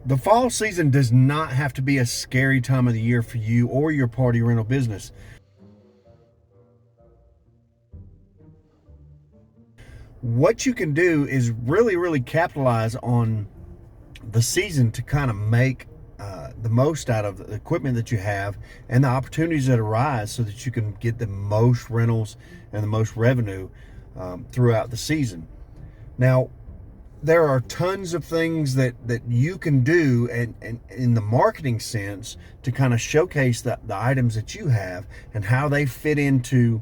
The fall season does not have to be a scary time of the year for you or your party rental business. What you can do is really capitalize on the season to kind of make the most out of the equipment that you have and the opportunities that arise so that you can get the most rentals and the most revenue throughout the season. Now, there are tons of things that you can do and in the marketing sense to kind of showcase the items that you have and how they fit into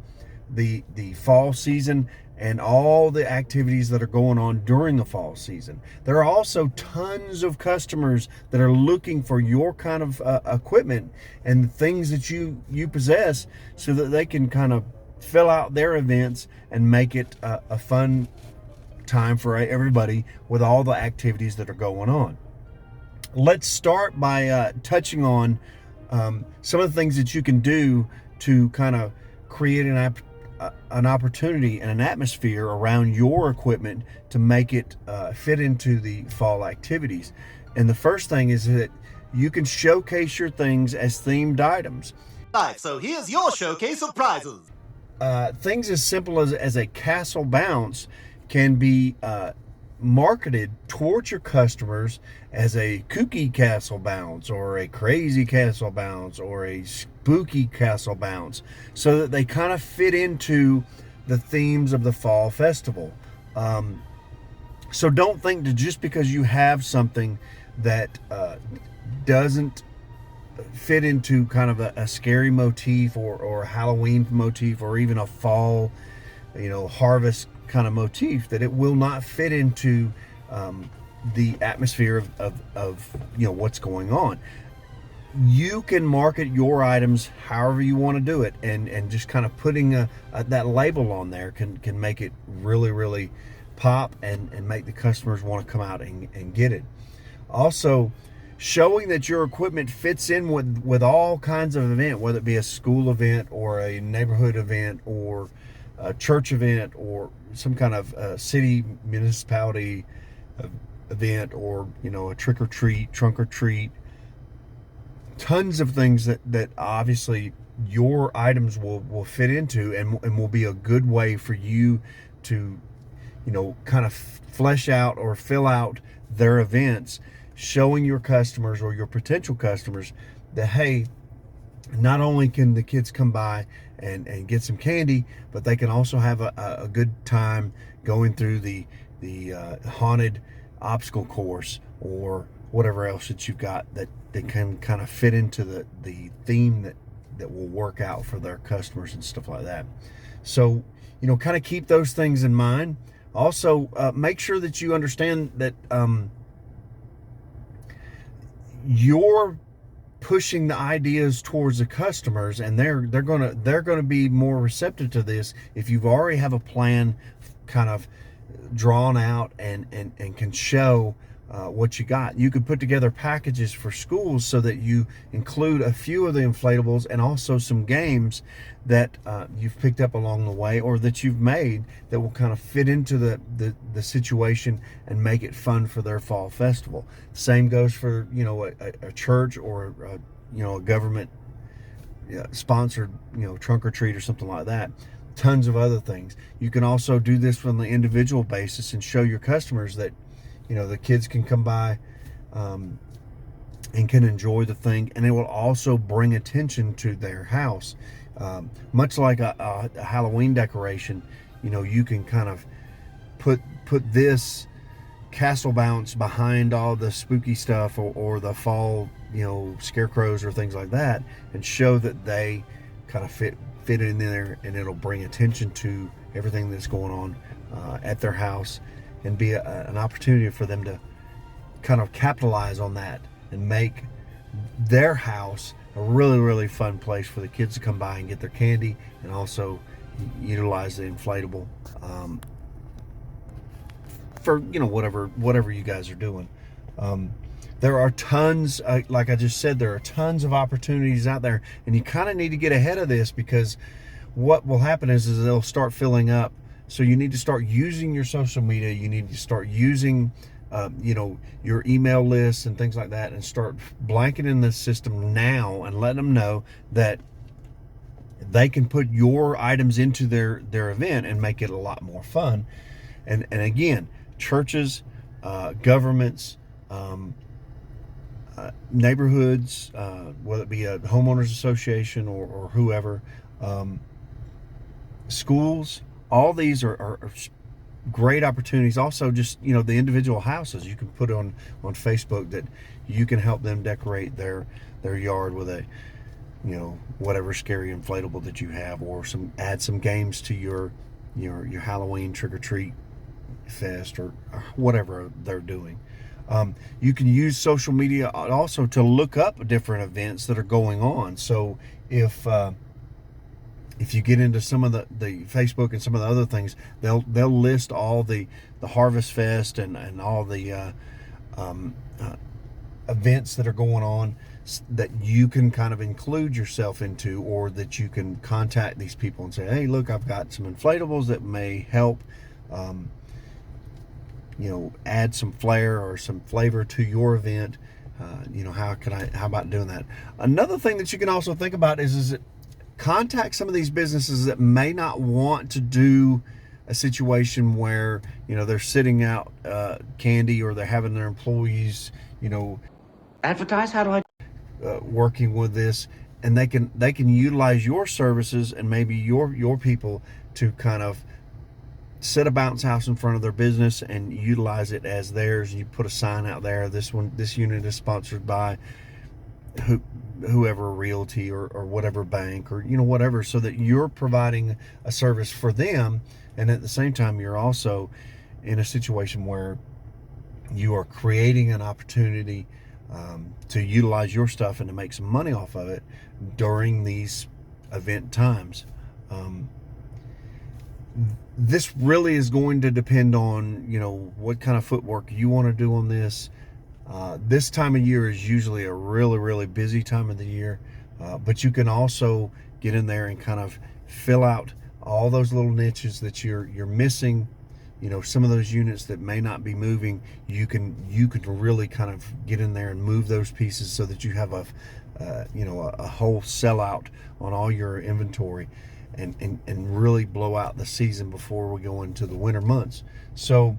the fall season and all the activities that are going on during the fall season. There are also tons of customers that are looking for your kind of equipment and the things that you possess so that they can kind of fill out their events and make it a fun time for everybody with all the activities that are going on. Let's start by touching on some of the things that you can do to kind of create an opportunity and an atmosphere around your equipment to make it fit into the fall activities. And the first thing is that you can showcase your things as themed items. So here's your showcase of prizes. Things as simple as a castle bounce can be marketed towards your customers as a kooky castle bounce or a crazy castle bounce or a spooky castle bounce so that they kind of fit into the themes of the fall festival. So don't think that just because you have something that doesn't fit into kind of a scary motif or a Halloween motif or even a fall, harvest kind of motif, that it will not fit into the atmosphere of what's going on. You can market your items however you want to do it, and just kind of putting that label on there can make it really pop and make the customers want to come out and get it. Also, showing that your equipment fits in with all kinds of event, whether it be a school event or a neighborhood event or a church event or some kind of city municipality event, or a trunk or treat. Tons of things that obviously your items will fit into and will be a good way for you to kind of flesh out or fill out their events, showing your customers or your potential customers that, hey, not only can the kids come by and get some candy, but they can also have a good time going through the haunted obstacle course or whatever else that you've got that can kind of fit into the theme that will work out for their customers and stuff like that. So, kind of keep those things in mind. Also, make sure that you understand that you're pushing the ideas towards the customers, and they're gonna be more receptive to this if you've already have a plan kind of drawn out and can show what you got. You could put together packages for schools so that you include a few of the inflatables and also some games that you've picked up along the way or that you've made that will kind of fit into the situation and make it fun for their fall festival. Same goes for a church or a government sponsored trunk or treat or something like that. Tons of other things. You can also do this from the individual basis and show your customers that the kids can come by and can enjoy the thing, and it will also bring attention to their house. Much like a Halloween decoration, you can kind of put this castle bounce behind all the spooky stuff or the fall, scarecrows or things like that, and show that they kind of fit in there, and it'll bring attention to everything that's going on at their house and be an opportunity for them to kind of capitalize on that and make their house a really fun place for the kids to come by and get their candy and also utilize the inflatable for whatever you guys are doing. There are tons, like I just said, there are tons of opportunities out there, and you kind of need to get ahead of this, because what will happen is they'll start filling up. So you need to start using your social media. You need to start using your email lists and things like that, and start blanketing the system now and letting them know that they can put your items into their event and make it a lot more fun. And again, churches, governments, neighborhoods, whether it be a homeowners association or whoever, schools, all these are great opportunities. Also, just the individual houses, you can put on Facebook that you can help them decorate their yard with a whatever scary inflatable that you have, or add some games to your Halloween trick-or-treat fest, or whatever they're doing. You can use social media also to look up different events that are going on. So if you get into some of the Facebook and some of the other things, they'll list all the Harvest Fest and all the events that are going on that you can kind of include yourself into, or that you can contact these people and say, hey, look, I've got some inflatables that may help add some flair or some flavor to your event. How about doing that? Another thing that you can also think about is that contact some of these businesses that may not want to do a situation where they're sitting out candy, or they're having their employees advertise. How do I working with this, and they can utilize your services and maybe your people to kind of set a bounce house in front of their business and utilize it as theirs. You put a sign out there, this unit is sponsored by whoever realty or whatever bank, or whatever, so that you're providing a service for them, and at the same time you're also in a situation where you are creating an opportunity to utilize your stuff and to make some money off of it during these event times. This really is going to depend on what kind of footwork you want to do on this. This time of year is usually a really, really busy time of the year, but you can also get in there and kind of fill out all those little niches that you're missing. Some of those units that may not be moving, you can really kind of get in there and move those pieces so that you have a whole sellout on all your inventory, and really blow out the season before we go into the winter months. So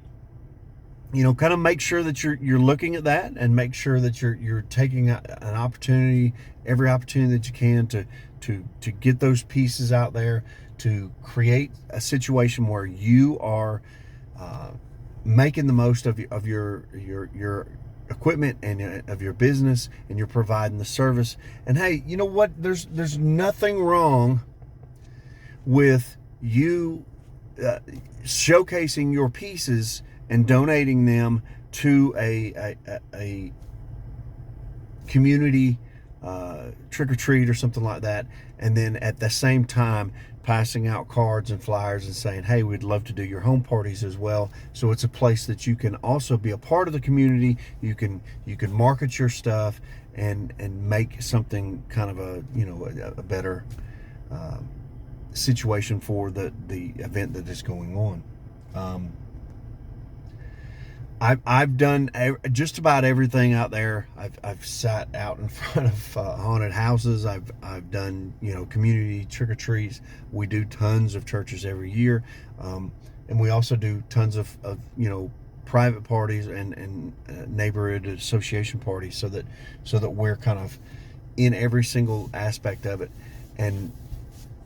kind of make sure that you're looking at that, and make sure that you're taking an opportunity, every opportunity that you can to get those pieces out there, to create a situation where you are making the most of your equipment and of your business, and you're providing the service. And hey, you know what? There's nothing wrong with you showcasing your pieces and donating them to a community trick-or-treat or something like that, and then at the same time passing out cards and flyers and saying, hey, we'd love to do your home parties as well. So it's a place that you can also be a part of the community. You can market your stuff and make something kind of a better situation for the event that is going on. I've done just about everything out there. I've sat out in front of haunted houses. I've done community trick-or-treats. We do tons of churches every year, and we also do tons of private parties and neighborhood association parties, so that we're kind of in every single aspect of it. And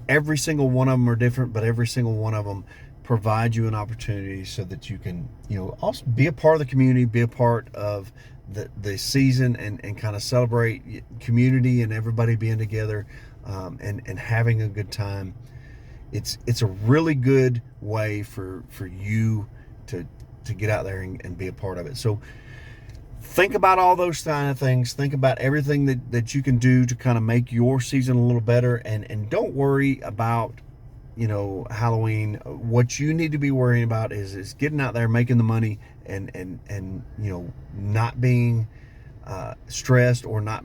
every single one of them are different, but every single one of them provide you an opportunity so that you can also be a part of the community, be a part of the season, and kind of celebrate community and everybody being together, and having a good time. It's a really good way for you to get out there and be a part of it. So think about all those kind of things. Think about everything that you can do to kind of make your season a little better, and don't worry about Halloween. What you need to be worrying about is getting out there, making the money, and not being stressed, or not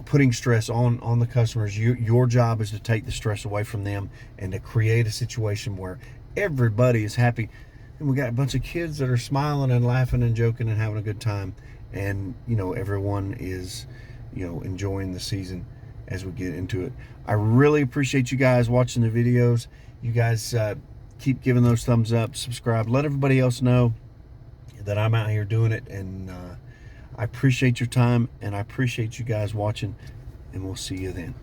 putting stress on the customers. Your job is to take the stress away from them and to create a situation where everybody is happy. and we got a bunch of kids that are smiling and laughing and joking and having a good time. And, you know, everyone is, you know, enjoying the season as we get into it. I really appreciate you guys watching the videos. You guys keep giving those thumbs up, subscribe, let everybody else know that I'm out here doing it. And I appreciate your time, and I appreciate you guys watching, and we'll see you then.